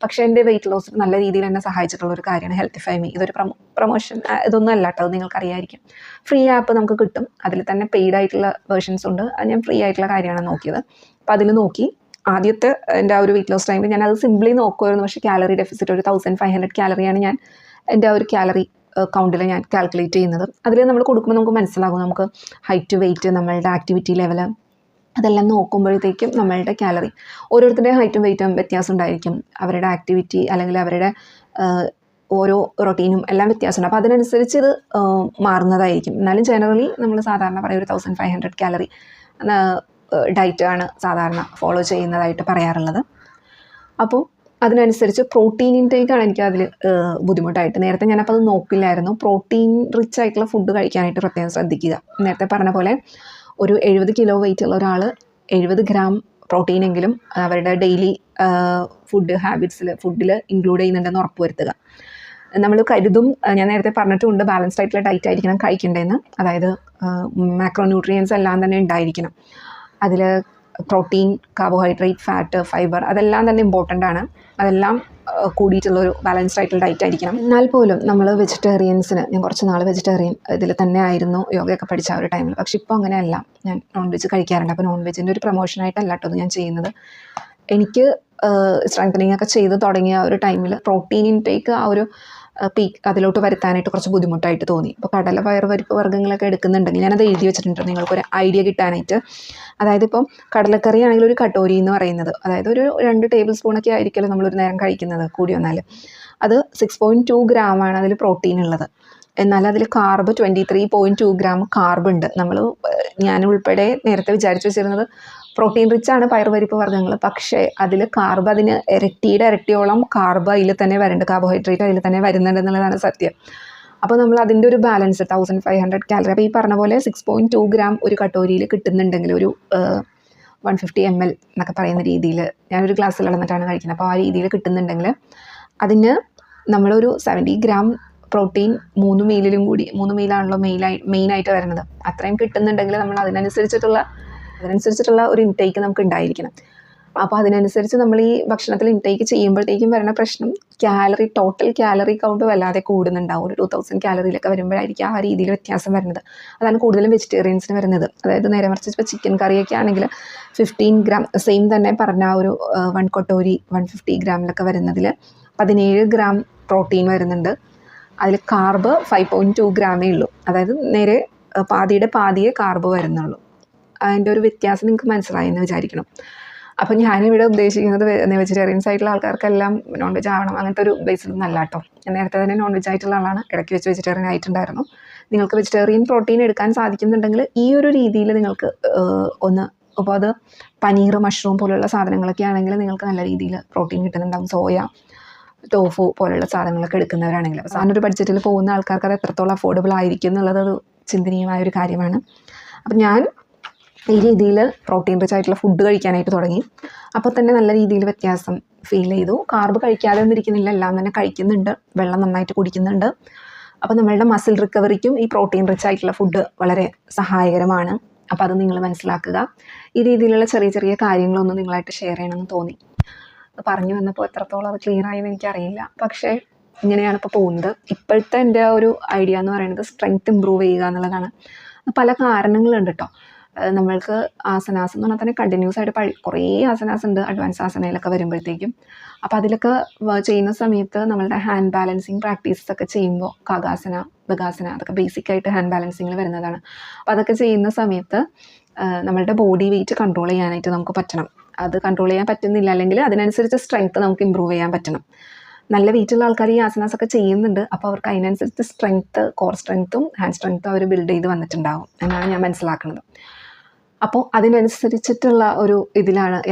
പക്ഷേ എൻ്റെ വെയിറ്റ് ലോസിന് നല്ല രീതിയിൽ എന്നെ സഹായിച്ചിട്ടുള്ളൊരു കാര്യമാണ് ഹെൽത്തിഫൈ മീ. ഇതൊരു പ്രൊമോഷൻ ഇതൊന്നും അല്ല കേട്ടോ, അത് നിങ്ങൾക്കറിയായിരിക്കും. ഫ്രീ ആപ്പ് നമുക്ക് കിട്ടും. അതിൽ തന്നെ പെയ്ഡ് ആയിട്ടുള്ള വേർഷൻസ് ഉണ്ട്. അത് ഞാൻ ഫ്രീ ആയിട്ടുള്ള കാര്യമാണ് നോക്കിയത്. അപ്പോൾ അതിൽ നോക്കി ആദ്യത്തെ എൻ്റെ ആ ഒരു വെയിറ്റ് ലോസ് ടൈമിൽ ഞാൻ അത് സിംപ്ലി നോക്കുമായിരുന്നു. പക്ഷേ കാലറി ഡെഫിസിറ്റ് ഒരു 1500 കാലറിയാണ് ഞാൻ എൻ്റെ ആ ഒരു കാലറി കൗണ്ടിൽ ഞാൻ കാൽക്കുലേറ്റ് ചെയ്യുന്നത്. അതിൽ നമ്മൾ കൊടുക്കുമ്പോൾ നമുക്ക് മനസ്സിലാകും, നമുക്ക് ഹൈറ്റ്, വെയിറ്റ്, നമ്മളുടെ ആക്ടിവിറ്റി ലെവൽ അതെല്ലാം നോക്കുമ്പോഴത്തേക്കും നമ്മളുടെ കാലറി, ഓരോരുത്തരുടെയും ഹൈറ്റും വെയിറ്റും വ്യത്യാസം ഉണ്ടായിരിക്കും. അവരുടെ ആക്ടിവിറ്റി അല്ലെങ്കിൽ അവരുടെ ഓരോ റൊട്ടീനും എല്ലാം വ്യത്യാസമുണ്ട്. അപ്പോൾ അതിനനുസരിച്ച് ഇത് മാറുന്നതായിരിക്കും. എന്നാലും ജനറലി നമ്മൾ സാധാരണ പറയും ഒരു 1500 കാലറി ഡയറ്റാണ് സാധാരണ ഫോളോ ചെയ്യുന്നതായിട്ട് പറയാറുള്ളത്. അപ്പോൾ അതിനനുസരിച്ച് പ്രോട്ടീൻ ഇൻടേക്കാണ് എനിക്ക് അതിൽ ബുദ്ധിമുട്ടായിട്ട്. നേരത്തെ ഞാനപ്പോൾ അത് നോക്കില്ലായിരുന്നു. പ്രോട്ടീൻ റിച്ച് ആയിട്ടുള്ള ഫുഡ് കഴിക്കാനായിട്ട് പ്രത്യേകം ശ്രദ്ധിക്കുക. നേരത്തെ പറഞ്ഞ പോലെ ഒരു 70 കിലോ വെയിറ്റ് ഉള്ള ഒരാൾ 70 ഗ്രാം പ്രോട്ടീനെങ്കിലും അവരുടെ ഡെയിലി ഫുഡിൽ ഇൻക്ലൂഡ് ചെയ്യുന്നുണ്ടെന്ന് ഉറപ്പുവരുത്തുക. നമ്മൾ കരുതും, ഞാൻ നേരത്തെ പറഞ്ഞിട്ടുണ്ട്, ബാലൻസ്ഡ് ആയിട്ടുള്ള ഡയറ്റ് ആയിരിക്കണം കഴിക്കേണ്ടതെന്ന്. അതായത് മാക്രോ ന്യൂട്രിയൻസ് എല്ലാം തന്നെ ഉണ്ടായിരിക്കണം. അതിൽ പ്രോട്ടീൻ, കാർബോഹൈഡ്രേറ്റ്, ഫാറ്റ്, ഫൈബർ അതെല്ലാം തന്നെ ഇമ്പോർട്ടൻ്റ് ആണ്. അതെല്ലാം കൂടിയിട്ടുള്ളൊരു ബാലൻസ്ഡ് ആയിട്ടുള്ള ഡയറ്റ് ആയിരിക്കണം. എന്നാൽ പോലും നമ്മൾ വെജിറ്റേറിയൻസിന്, ഞാൻ കുറച്ച് നാൾ വെജിറ്റേറിയൻ ഇതിൽ തന്നെ ആയിരുന്നു യോഗയൊക്കെ പഠിച്ച ആ ഒരു ടൈമിൽ. പക്ഷെ ഇപ്പോൾ അങ്ങനെയല്ല, ഞാൻ നോൺ വെജ് കഴിക്കാറുണ്ട്. അപ്പോൾ നോൺ വെജിൻ്റെ ഒരു പ്രൊമോഷനായിട്ടല്ല കേട്ടോ ഞാൻ ചെയ്യുന്നത്. എനിക്ക് സ്ട്രെങ്തനിങ് ഒക്കെ ചെയ്ത് തുടങ്ങിയ ആ ഒരു ടൈമിൽ പ്രോട്ടീൻ ഇൻടേക്ക് ആ ഒരു പീക്ക് അതിലോട്ട് വരുത്താനായിട്ട് കുറച്ച് ബുദ്ധിമുട്ടായിട്ട് തോന്നി. ഇപ്പോൾ കടല, പയർ, പരിപ്പ് വർഗ്ഗങ്ങളൊക്കെ എടുക്കുന്നുണ്ടെങ്കിൽ ഞാനത് എഴുതി വെച്ചിട്ടുണ്ട് നിങ്ങൾക്കൊരു ഐഡിയ കിട്ടാനായിട്ട്. അതായത് ഇപ്പം കടലക്കറി ആണെങ്കിൽ ഒരു കട്ടോരി എന്ന് പറയുന്നത്, അതായത് ഒരു 2 ടേബിൾ സ്പൂണൊക്കെ ആയിരിക്കുമല്ലോ നമ്മളൊരു നേരം കഴിക്കുന്നത് കൂടി വന്നാൽ. അത് 6.2 ഗ്രാമാണ് അതിൽ പ്രോട്ടീൻ ഉള്ളത്. എന്നാൽ അതിൽ കാർബ് 23.2 ഗ്രാം കാർബ് ഉണ്ട്. ഞാൻ ഉൾപ്പെടെ നേരത്തെ വിചാരിച്ചു വെച്ചിരുന്നത് പ്രോട്ടീൻ റിച്ച് ആണ് പയറുപരിപ്പ് വർഗ്ഗങ്ങൾ. പക്ഷേ അതിൽ കാർബ്, അതിന് ഇരട്ടിയോളം കാർബ് അതിൽ തന്നെ വരുന്നുണ്ട്, കാർബോഹൈഡ്രേറ്റ് അതിൽ തന്നെ വരുന്നുണ്ട് എന്നുള്ളതാണ് സത്യം. അപ്പോൾ നമ്മൾ അതിൻ്റെ ഒരു ബാലൻസ് 1500 കാലറി, അപ്പോൾ ഈ പറഞ്ഞ പോലെ 6.2 ഗ്രാം ഒരു കട്ടോരിയിൽ കിട്ടുന്നുണ്ടെങ്കിൽ, 150 ml എന്നൊക്കെ പറയുന്ന രീതിയിൽ ഞാനൊരു ഗ്ലാസ്സിൽ നടന്നിട്ടാണ് കഴിക്കുന്നത്. അപ്പോൾ ആ രീതിയിൽ കിട്ടുന്നുണ്ടെങ്കിൽ അതിന് നമ്മളൊരു 70 ഗ്രാം പ്രോട്ടീൻ 3 മീലിലും കൂടി 3 മീലാണല്ലോ മെയിനായിട്ട് വരുന്നത്. അത്രയും കിട്ടുന്നുണ്ടെങ്കിൽ നമ്മൾ അതിനനുസരിച്ചിട്ടുള്ള ഒരു ഇൻടേക്ക് നമുക്ക് ഉണ്ടായിരിക്കണം. അപ്പോൾ അതിനനുസരിച്ച് നമ്മൾ ഈ ഭക്ഷണത്തിൽ ഇൻടേക്ക് ചെയ്യുമ്പോഴത്തേക്കും വരുന്ന പ്രശ്നം ടോട്ടൽ കാലറി കൗണ്ട് വല്ലാതെ കൂടുന്നുണ്ടാവും. ഒരു 2000 കാലറിയിലൊക്കെ വരുമ്പോഴായിരിക്കും ആ രീതിയിൽ വ്യത്യാസം വരുന്നത്. അതാണ് കൂടുതലും വെജിറ്റേറിയൻസിന് വരുന്നത്. അതായത് നേരെ മറിച്ച് ഇപ്പോൾ ചിക്കൻ കറിയൊക്കെ ആണെങ്കിൽ 15 ഗ്രാം സെയിം തന്നെ പറഞ്ഞ ഒരു 1 കട്ടോരി 150 ഗ്രാമിലൊക്കെ വരുന്നതിൽ 17 ഗ്രാം പ്രോട്ടീൻ വരുന്നുണ്ട്. അതിൽ കാർബ് 5.2 ഗ്രാമേ ഉള്ളൂ. അതായത് നേരെ പാതിയെ കാർബ് വരുന്നുള്ളൂ. അതിൻ്റെ ഒരു വ്യത്യാസം നിങ്ങൾക്ക് മനസ്സിലായി എന്ന് വിചാരിക്കണം. അപ്പം ഞാനിവിടെ ഉദ്ദേശിക്കുന്നത് വെജിറ്റേറിയൻസ് ആയിട്ടുള്ള ആൾക്കാർക്കെല്ലാം നോൺ വെജ് ആവണം അങ്ങനത്തെ ഒരു ബേസിലൊന്നും അല്ല കേട്ടോ. ഞാൻ നേരത്തെ തന്നെ നോൺ വെജ് ആയിട്ടുള്ള ആളാണ്, ഇടയ്ക്ക് വെച്ച് വെജിറ്റേറിയൻ ആയിട്ടുണ്ടായിരുന്നു. നിങ്ങൾക്ക് വെജിറ്റേറിയൻ പ്രോട്ടീൻ എടുക്കാൻ സാധിക്കുന്നുണ്ടെങ്കിൽ ഈ ഒരു രീതിയിൽ നിങ്ങൾക്ക് അപ്പോൾ അത് പനീർ, മഷ്റൂം പോലുള്ള സാധനങ്ങളൊക്കെ ആണെങ്കിൽ നിങ്ങൾക്ക് നല്ല രീതിയിൽ പ്രോട്ടീൻ കിട്ടുന്നുണ്ടാകും. സോയ, ടോഫു പോലുള്ള സാധനങ്ങളൊക്കെ എടുക്കുന്നവരാണെങ്കിൽ അപ്പോൾ സാധാരണ ഒരു ബഡ്ജറ്റിൽ പോകുന്ന ആൾക്കാർക്ക് അത് എത്രത്തോളം അഫോർഡബിൾ ആയിരിക്കും എന്നുള്ളത് ഒരു ചിന്തനീയമായ ഒരു കാര്യമാണ്. അപ്പം ഞാൻ ഈ രീതിയിൽ പ്രോട്ടീൻ റിച്ച് ആയിട്ടുള്ള ഫുഡ് കഴിക്കാനായിട്ട് തുടങ്ങി. അപ്പോൾ തന്നെ നല്ല രീതിയിൽ വ്യത്യാസം ഫീൽ ചെയ്തു. കാർബ് കഴിക്കാതെ ഒന്നും ഇരിക്കുന്നില്ല, എല്ലാം തന്നെ കഴിക്കുന്നുണ്ട്, വെള്ളം നന്നായിട്ട് കുടിക്കുന്നുണ്ട്. അപ്പോൾ നമ്മളുടെ മസിൽ റിക്കവറിക്കും ഈ പ്രോട്ടീൻ റിച്ച് ആയിട്ടുള്ള ഫുഡ് വളരെ സഹായകരമാണ്. അപ്പോൾ അത് നിങ്ങൾ മനസ്സിലാക്കുക. ഈ രീതിയിലുള്ള ചെറിയ ചെറിയ കാര്യങ്ങളൊന്നും നിങ്ങളായിട്ട് ഷെയർ ചെയ്യണമെന്ന് തോന്നി. പറഞ്ഞു വന്നപ്പോൾ എത്രത്തോളം അത് ക്ലിയർ ആയെന്ന് എനിക്കറിയില്ല, പക്ഷേ ഇങ്ങനെയാണ് ഇപ്പോൾ പോകുന്നത്. ഇപ്പോഴത്തെ എൻ്റെ ഒരു ഐഡിയ എന്ന് പറയുന്നത് സ്ട്രെങ്ത് ഇമ്പ്രൂവ് ചെയ്യുക എന്നുള്ളതാണ്. പല കാരണങ്ങളുണ്ട് കേട്ടോ. നമ്മൾക്ക് ആസനാസ് എന്ന് പറഞ്ഞാൽ തന്നെ കണ്ടിന്യൂസ് ആയിട്ട് കുറേ ആസനാസ് ഉണ്ട് അഡ്വാൻസ് ആസനയിലൊക്കെ വരുമ്പോഴത്തേക്കും. അപ്പോൾ അതിലൊക്കെ ചെയ്യുന്ന സമയത്ത് നമ്മളുടെ ഹാൻഡ് ബാലൻസിങ് പ്രാക്ടീസസ് ഒക്കെ ചെയ്യുമ്പോൾ കഗാസന, ബഗാസന അതൊക്കെ ബേസിക്കായിട്ട് ഹാൻഡ് ബാലൻസിങ്ങിൽ വരുന്നതാണ്. അപ്പോൾ അതൊക്കെ ചെയ്യുന്ന സമയത്ത് നമ്മളുടെ ബോഡി വെയിറ്റ് കൺട്രോൾ ചെയ്യാനായിട്ട് നമുക്ക് പറ്റണം. അത് കൺട്രോൾ ചെയ്യാൻ പറ്റുന്നില്ല, അല്ലെങ്കിൽ അതിനനുസരിച്ച് സ്ട്രെങ്ത്ത് നമുക്ക് ഇമ്പ്രൂവ് ചെയ്യാൻ പറ്റണം. നല്ല വെയിറ്റുള്ള ആൾക്കാർ ഈ ആസനാസ് ഒക്കെ ചെയ്യുന്നുണ്ട്. അപ്പോൾ അവർക്ക് അതിനനുസരിച്ച് സ്ട്രെങ്ത്ത്, കോർ സ്ട്രെങ്ത്തും ഹാൻഡ് സ്ട്രെങ്ത്തും അവർ ബിൽഡ് ചെയ്ത് വന്നിട്ടുണ്ടാകും എന്നാണ് ഞാൻ മനസ്സിലാക്കുന്നത്. അപ്പോൾ അതിനനുസരിച്ചിട്ടുള്ള ഒരു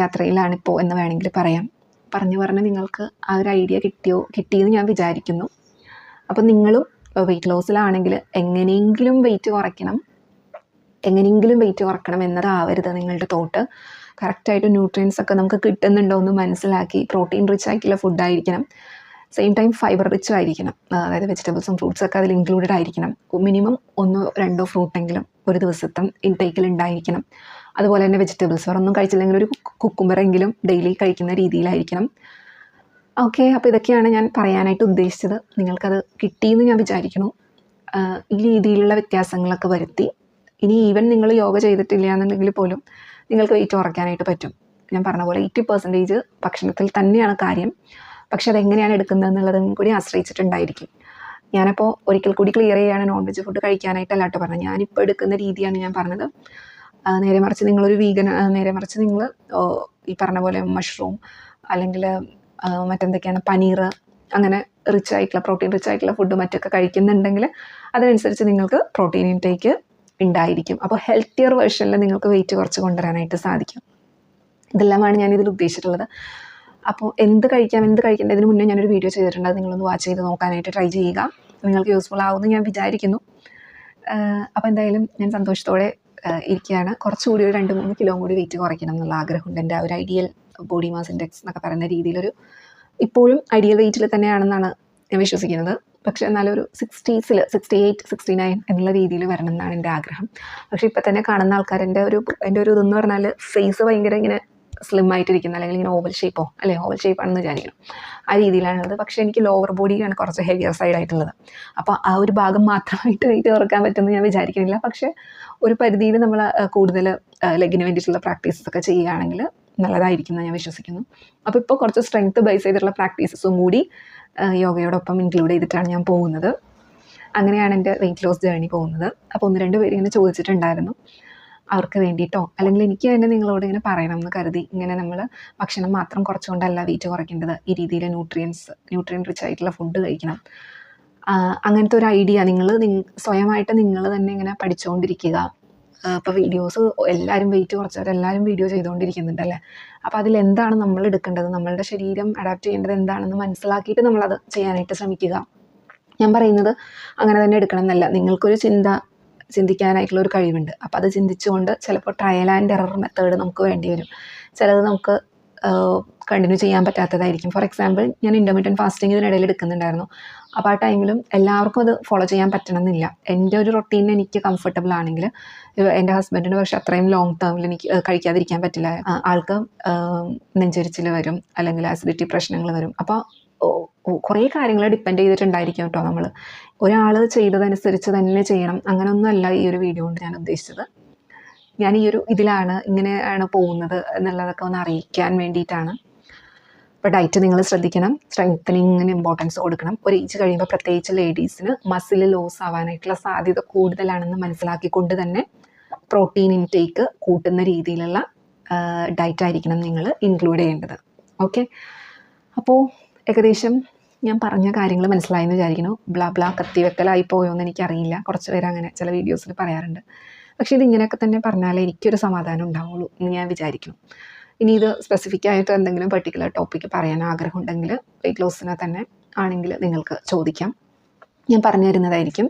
യാത്രയിലാണിപ്പോൾ എന്ന് വേണമെങ്കിൽ പറയാം. പറഞ്ഞ് നിങ്ങൾക്ക് ആ ഒരു ഐഡിയ കിട്ടിയെന്ന് ഞാൻ വിചാരിക്കുന്നു. അപ്പോൾ നിങ്ങളും വെയിറ്റ് ലോസിലാണെങ്കിൽ എങ്ങനെയെങ്കിലും വെയിറ്റ് കുറയ്ക്കണം എന്നതാവരുത് നിങ്ങളുടെ തോട്ട്. കറക്റ്റായിട്ട് ന്യൂട്രിയൻസ് ഒക്കെ നമുക്ക് കിട്ടുന്നുണ്ടോ എന്ന് മനസ്സിലാക്കി പ്രോട്ടീൻ റിച്ച് ആയിട്ടുള്ള ഫുഡായിരിക്കണം. സെയിം ടൈം ഫൈബർ റിച്ചും ആയിരിക്കണം. അതായത് വെജിറ്റബിൾസും ഫ്രൂട്ട്സൊക്കെ അതിൽ ഇൻക്ലൂഡഡ് ആയിരിക്കണം. മിനിമം 1-2 ഫ്രൂട്ടെങ്കിലും ഒരു ദിവസത്തെ ഇൻടേക്കിൽ ഉണ്ടായിരിക്കണം. അതുപോലെ തന്നെ വെജിറ്റബിൾസ് വേറൊന്നും കഴിച്ചില്ലെങ്കിൽ ഒരു കുക്കുംബറെങ്കിലും ഡെയിലി കഴിക്കുന്ന രീതിയിലായിരിക്കണം. ഓക്കെ, അപ്പോൾ ഇതൊക്കെയാണ് ഞാൻ പറയാനായിട്ട് ഉദ്ദേശിച്ചത്. നിങ്ങൾക്കത് കിട്ടിയെന്ന് ഞാൻ വിചാരിക്കുന്നു. ഈ രീതിയിലുള്ള വ്യത്യാസങ്ങളൊക്കെ വരുത്തി ഇനി ഈവൻ നിങ്ങൾ യോഗ ചെയ്തിട്ടില്ല എന്നുണ്ടെങ്കിൽ പോലും നിങ്ങൾക്ക് വെയിറ്റ് കുറയ്ക്കാനായിട്ട് പറ്റും. ഞാൻ പറഞ്ഞ പോലെ 80% ഭക്ഷണത്തിൽ തന്നെയാണ് കാര്യം. പക്ഷെ അതെങ്ങനെയാണ് എടുക്കുന്നത് എന്നുള്ളതും കൂടി ആശ്രയിച്ചിട്ടുണ്ടായിരിക്കും. ഞാനപ്പോൾ ഒരിക്കൽ കൂടി ക്ലിയർ ചെയ്യുകയാണ്, നോൺ വെജ് ഫുഡ് കഴിക്കാനായിട്ടല്ല കേട്ടോ പറഞ്ഞത്. ഞാനിപ്പോൾ എടുക്കുന്ന രീതിയാണ് ഞാൻ പറഞ്ഞത്. നേരെ മറിച്ച് നിങ്ങളൊരു നേരെ മറിച്ച് നിങ്ങൾ ഈ പറഞ്ഞ പോലെ മഷ്റൂം അല്ലെങ്കിൽ മറ്റെന്തൊക്കെയാണ് പനീർ, അങ്ങനെ പ്രോട്ടീൻ റിച്ച് ആയിട്ടുള്ള ഫുഡ് മറ്റൊക്കെ കഴിക്കുന്നുണ്ടെങ്കിൽ അതിനനുസരിച്ച് നിങ്ങൾക്ക് പ്രോട്ടീൻ ഇൻടേക്ക് ഉണ്ടായിരിക്കും. അപ്പോൾ ഹെൽത്തിയർ വേർഷനിൽ നിങ്ങൾക്ക് വെയിറ്റ് കുറച്ച് കൊണ്ടുവരാനായിട്ട് സാധിക്കും. ഇതെല്ലാമാണ് ഞാനിതിൽ ഉദ്ദേശിച്ചിട്ടുള്ളത്. അപ്പോൾ എന്ത് കഴിക്കേണ്ടതിന് മുന്നേ ഞാനൊരു വീഡിയോ ചെയ്തിട്ടുണ്ട്. അത് നിങ്ങളൊന്ന് വാച്ച് ചെയ്ത് നോക്കാനായിട്ട് ട്രൈ ചെയ്യുക. നിങ്ങൾക്ക് യൂസ്ഫുൾ ആവുമെന്ന് ഞാൻ വിചാരിക്കുന്നു. അപ്പോൾ എന്തായാലും ഞാൻ സന്തോഷത്തോടെ ഇരിക്കുകയാണ്. കുറച്ചുകൂടി ഒരു 2-3 കിലോ കൂടി വെയിറ്റ് കുറയ്ക്കണം എന്നുള്ള ആഗ്രഹമുണ്ട്. എൻ്റെ ഒരു ഐഡിയൽ ബോഡി മാസ് ഇൻഡെക്സ് എന്നൊക്കെ പറയുന്ന രീതിയിലൊരു ഇപ്പോഴും ഐഡിയൽ വെയിറ്റിൽ തന്നെയാണെന്നാണ് ഞാൻ വിശ്വസിക്കുന്നത്. പക്ഷേ എന്നാലൊരു 60s 68, 69 എന്നുള്ള രീതിയിൽ വരണം എന്നാണ് എൻ്റെ ആഗ്രഹം. പക്ഷേ ഇപ്പോൾ തന്നെ കാണുന്ന ആൾക്കാരെൻ്റെ ഒരു ഇതെന്ന് പറഞ്ഞാൽ ഫേസ് ഭയങ്കര ഇങ്ങനെ സ്ലിം ആയിട്ടിരിക്കുന്ന, അല്ലെങ്കിൽ ഇങ്ങനെ ഓവൽ ഷേപ്പാണെന്ന് വിചാരിക്കണം. ആ രീതിയിലാണുള്ളത്. പക്ഷേ എനിക്ക് ലോവർ ബോഡിയാണ് കുറച്ച് ഹെവിയർ സൈഡായിട്ടുള്ളത്. അപ്പോൾ ആ ഒരു ഭാഗം മാത്രമായിട്ട് വെയിറ്റ് കുറക്കാൻ പറ്റുമെന്ന് ഞാൻ വിചാരിക്കുന്നില്ല. പക്ഷേ ഒരു പരിധിയിൽ നമ്മൾ കൂടുതൽ ലെഗിന് വേണ്ടിയിട്ടുള്ള പ്രാക്ടീസസ് ഒക്കെ ചെയ്യുകയാണെങ്കിൽ നല്ലതായിരിക്കും എന്ന് ഞാൻ വിശ്വസിക്കുന്നു. അപ്പോൾ ഇപ്പോൾ കുറച്ച് സ്ട്രെങ്ത് ബേസ് ചെയ്തിട്ടുള്ള പ്രാക്ടീസസും കൂടി യോഗയോടൊപ്പം ഇൻക്ലൂഡ് ചെയ്തിട്ടാണ് ഞാൻ പോകുന്നത്. അങ്ങനെയാണ് എൻ്റെ വെയിറ്റ് ലോസ് ജേർണി പോകുന്നത്. അപ്പോൾ 1-2 പേര് ഇങ്ങനെ ചോദിച്ചിട്ടുണ്ടായിരുന്നു അവർക്ക് വേണ്ടിയിട്ടോ, അല്ലെങ്കിൽ എനിക്ക് തന്നെ നിങ്ങളോട് ഇങ്ങനെ പറയണം എന്ന് കരുതി. ഇങ്ങനെ നമ്മൾ ഭക്ഷണം മാത്രം കുറച്ചുകൊണ്ടല്ല വെയിറ്റ് കുറയ്ക്കേണ്ടത്, ഈ രീതിയിൽ ന്യൂട്രിയൻ റിച്ച് ആയിട്ടുള്ള ഫുഡ് കഴിക്കണം. അങ്ങനത്തെ ഒരു ഐഡിയ സ്വയമായിട്ട് നിങ്ങൾ തന്നെ ഇങ്ങനെ പഠിച്ചുകൊണ്ടിരിക്കുക. ഇപ്പോൾ വീഡിയോസ് എല്ലാവരും വെയിറ്റ് കുറച്ചവരെല്ലാവരും വീഡിയോ ചെയ്തുകൊണ്ടിരിക്കുന്നുണ്ടല്ലേ. അപ്പോൾ അതിലെന്താണ് നമ്മൾ എടുക്കേണ്ടത്, നമ്മളുടെ ശരീരം അഡാപ്റ്റ് ചെയ്യേണ്ടത് എന്താണെന്ന് മനസ്സിലാക്കിയിട്ട് നമ്മളത് ചെയ്യാനായിട്ട് ശ്രമിക്കുക. ഞാൻ പറയുന്നത് അങ്ങനെ തന്നെ എടുക്കണം എന്നല്ല. നിങ്ങൾക്കൊരു ചിന്ത ചിന്തിക്കാനായിട്ടുള്ള ഒരു കഴിവുണ്ട്. അപ്പോൾ അത് ചിന്തിച്ചുകൊണ്ട് ചിലപ്പോൾ ട്രയൽ ആൻഡ് എറർ മെത്തേഡ് നമുക്ക് വേണ്ടി വരും. ചിലത് നമുക്ക് കണ്ടിന്യൂ ചെയ്യാൻ പറ്റാത്തതായിരിക്കും. ഫോർ എക്സാമ്പിൾ, ഞാൻ ഇൻ്റർമീഡിയറ്റ് ഫാസ്റ്റിംഗ് ഇതിനിടയിൽ എടുക്കുന്നുണ്ടായിരുന്നു. അപ്പോൾ ആ ടൈമിലും എല്ലാവർക്കും അത് ഫോളോ ചെയ്യാൻ പറ്റണമെന്നില്ല. എൻ്റെ ഒരു റൊട്ടീൻ എനിക്ക് കംഫർട്ടബിൾ ആണെങ്കിൽ, എൻ്റെ ഹസ്ബൻഡിന് പക്ഷേ അത്രയും ലോങ് ടേമിൽ എനിക്ക് കഴിക്കാതിരിക്കാൻ പറ്റില്ല. ആൾക്ക് നെഞ്ചരിച്ചിൽ വരും, അല്ലെങ്കിൽ ആസിഡിറ്റി പ്രശ്നങ്ങൾ വരും. അപ്പോൾ കുറേ കാര്യങ്ങൾ ഡിപ്പെൻഡ് ചെയ്തിട്ടുണ്ടായിരിക്കും കേട്ടോ. നമ്മൾ ഒരാൾ ചെയ്തതനുസരിച്ച് തന്നെ ചെയ്യണം, അങ്ങനെയൊന്നുമല്ല ഈ ഒരു വീഡിയോ കൊണ്ട് ഞാൻ ഉദ്ദേശിച്ചത്. ഞാൻ ഈ ഒരു ഇതിലാണ്, ഇങ്ങനെയാണ് പോകുന്നത് എന്നുള്ളതൊക്കെ ഒന്ന് അറിയിക്കാൻ വേണ്ടിയിട്ടാണ്. അപ്പോൾ ഡയറ്റ് നിങ്ങൾ ശ്രദ്ധിക്കണം, സ്ട്രെങ്തനിങ്ങിന് ഇമ്പോർട്ടൻസ് കൊടുക്കണം. ഒരു ഏജ് കഴിയുമ്പോൾ പ്രത്യേകിച്ച് ലേഡീസിന് മസിൽ ലോസ് ആവാനായിട്ടുള്ള സാധ്യത കൂടുതലാണെന്ന് മനസ്സിലാക്കിക്കൊണ്ട് തന്നെ പ്രോട്ടീൻ ഇൻടേക്ക് കൂട്ടുന്ന രീതിയിലുള്ള ഡയറ്റ് ആയിരിക്കണം നിങ്ങൾ ഇൻക്ലൂഡ് ചെയ്യേണ്ടത്. ഓക്കെ, അപ്പോൾ ഏകദേശം ഞാൻ പറഞ്ഞ കാര്യങ്ങൾ മനസ്സിലായെന്ന് വിചാരിക്കുന്നു. ബ്ലാ കത്തിവെക്കലായി പോയോ എന്ന് എനിക്കറിയില്ല. കുറച്ച് പേര് അങ്ങനെ ചില വീഡിയോസിൽ പറയാറുണ്ട്. പക്ഷേ ഇതിങ്ങനെയൊക്കെ തന്നെ പറഞ്ഞാലേ എനിക്കൊരു സമാധാനം ഉണ്ടാവുള്ളൂ എന്ന് ഞാൻ വിചാരിക്കുന്നു. ഇനി ഇത് സ്പെസിഫിക് ആയിട്ട് എന്തെങ്കിലും പെർട്ടിക്കുലർ ടോപ്പിക്ക് പറയാൻ ആഗ്രഹമുണ്ടെങ്കിൽ വെയിറ്റ് ലോസിനെ തന്നെ ആണെങ്കിൽ നിങ്ങൾക്ക് ചോദിക്കാം, ഞാൻ പറഞ്ഞു തരുന്നതായിരിക്കും.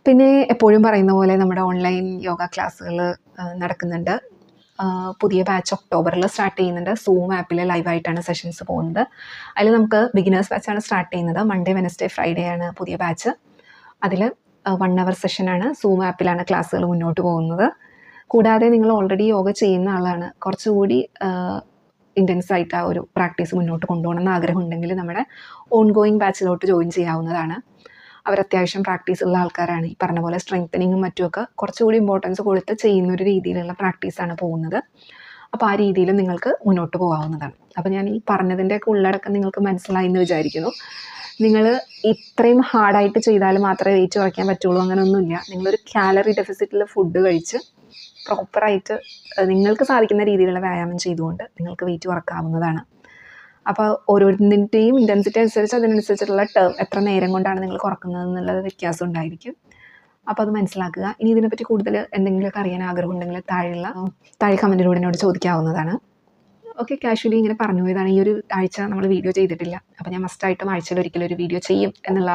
പിന്നെ എപ്പോഴും പറയുന്ന പോലെ നമ്മുടെ ഓൺലൈൻ യോഗ ക്ലാസ്സുകൾ നടക്കുന്നുണ്ട്. പുതിയ ബാച്ച് ഒക്ടോബറിൽ സ്റ്റാർട്ട് ചെയ്യുന്നുണ്ട്. സൂം ആപ്പിൽ ലൈവായിട്ടാണ് സെഷൻസ് പോകുന്നത്. അതിൽ നമുക്ക് ബിഗിനേഴ്സ് ബാച്ചാണ് സ്റ്റാർട്ട് ചെയ്യുന്നത്. മൺഡേ, വെനസ്ഡേ, ഫ്രൈഡേ ആണ് പുതിയ ബാച്ച്. അതിൽ 1 hour സെഷനാണ്. സൂം ആപ്പിലാണ് ക്ലാസ്സുകൾ മുന്നോട്ട് പോകുന്നത്. കൂടാതെ നിങ്ങൾ ഓൾറെഡി യോഗ ചെയ്യുന്ന ആളാണ്, കുറച്ചുകൂടി ഇൻറ്റൻസ് ആയിട്ട് ആ ഒരു പ്രാക്ടീസ് മുന്നോട്ട് കൊണ്ടുപോകണമെന്ന് ആഗ്രഹമുണ്ടെങ്കിൽ നമ്മുടെ ഓൺ ഗോയിങ് ബാച്ചിലോട്ട് ജോയിൻ ചെയ്യാവുന്നതാണ്. അവർ അത്യാവശ്യം പ്രാക്ടീസ് ഉള്ള ആൾക്കാരാണ്. ഈ പറഞ്ഞ പോലെ സ്ട്രെങ്തനിങ്ങും മറ്റുമൊക്കെ കുറച്ചുകൂടി ഇമ്പോർട്ടൻസ് കൊടുത്ത് ചെയ്യുന്ന ഒരു രീതിയിലുള്ള പ്രാക്ടീസാണ് പോകുന്നത്. അപ്പോൾ ആ രീതിയിൽ നിങ്ങൾക്ക് മുന്നോട്ട് പോകാവുന്നതാണ്. അപ്പോൾ ഞാൻ ഈ പറഞ്ഞതിൻ്റെയൊക്കെ ഉള്ളടക്കം നിങ്ങൾക്ക് മനസ്സിലായി എന്ന് വിചാരിക്കുന്നു. നിങ്ങൾ ഇത്രയും ഹാർഡായിട്ട് ചെയ്താൽ മാത്രമേ വെയിറ്റ് കുറയ്ക്കാൻ പറ്റുള്ളൂ അങ്ങനെയൊന്നുമില്ല. നിങ്ങളൊരു കാലറി ഡെഫിസിറ്റിൽ ഫുഡ് കഴിച്ച് പ്രോപ്പറായിട്ട് നിങ്ങൾക്ക് സാധിക്കുന്ന രീതിയിലുള്ള വ്യായാമം ചെയ്തുകൊണ്ട് നിങ്ങൾക്ക് വെയിറ്റ് കുറക്കാവുന്നതാണ്. അപ്പോൾ ഓരോരുത്തരുടെയും ഇൻറ്റൻസിറ്റി അനുസരിച്ച് അതിനനുസരിച്ചിട്ടുള്ള ടേം എത്ര നേരം കൊണ്ടാണ് നിങ്ങൾ കുറക്കുന്നത് എന്നുള്ളത് വ്യത്യാസം ഉണ്ടായിരിക്കും. അപ്പോൾ അത് മനസ്സിലാക്കുക. ഇനി ഇതിനെപ്പറ്റി കൂടുതൽ എന്തെങ്കിലുമൊക്കെ അറിയാൻ ആഗ്രഹമുണ്ടെങ്കിൽ താഴെ കമൻറ്റിലൂടെ എന്നോട് ചോദിക്കാവുന്നതാണ്. ഓക്കെ, കാഷ്വലി ഇങ്ങനെ പറഞ്ഞു പോയതാണ്. ഈ ഒരു ആഴ്ച നമ്മൾ വീഡിയോ ചെയ്തിട്ടില്ല. അപ്പോൾ ഞാൻ മസ്റ്റായിട്ടും ആഴ്ചയിൽ ഒരിക്കലും ഒരു വീഡിയോ ചെയ്യും എന്നുള്ള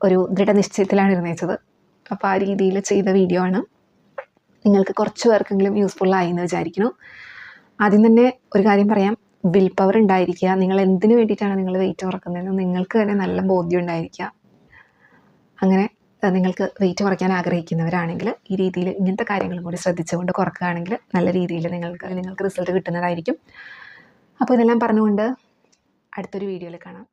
ഒരു ദൃഢനിശ്ചയത്തിലാണ് ഇരുന്നേച്ചത്. അപ്പോൾ ആ രീതിയിൽ ചെയ്ത വീഡിയോ ആണ്. നിങ്ങൾക്ക് കുറച്ച് പേർക്കെങ്കിലും യൂസ്ഫുള്ളായി എന്ന് വിചാരിക്കുന്നു. ആദ്യം തന്നെ ഒരു കാര്യം പറയാം, വിൽ പവർ ഉണ്ടായിരിക്കുക. നിങ്ങൾ എന്തിനു വേണ്ടിയിട്ടാണ് നിങ്ങൾ വെയിറ്റ് കുറക്കുന്നതെന്ന് നിങ്ങൾക്ക് തന്നെ നല്ല ബോധ്യം ഉണ്ടായിരിക്കുക. അങ്ങനെ നിങ്ങൾക്ക് വെയിറ്റ് കുറയ്ക്കാൻ ആഗ്രഹിക്കുന്നവരാണെങ്കിൽ ഈ രീതിയിൽ ഇങ്ങനത്തെ കാര്യങ്ങളും കൂടി ശ്രദ്ധിച്ചുകൊണ്ട് കുറക്കുകയാണെങ്കിൽ നല്ല രീതിയിൽ നിങ്ങൾക്ക് റിസൾട്ട് കിട്ടുന്നതായിരിക്കും. അപ്പോൾ ഇതെല്ലാം പറഞ്ഞുകൊണ്ട് അടുത്തൊരു വീഡിയോയിൽ കാണാം.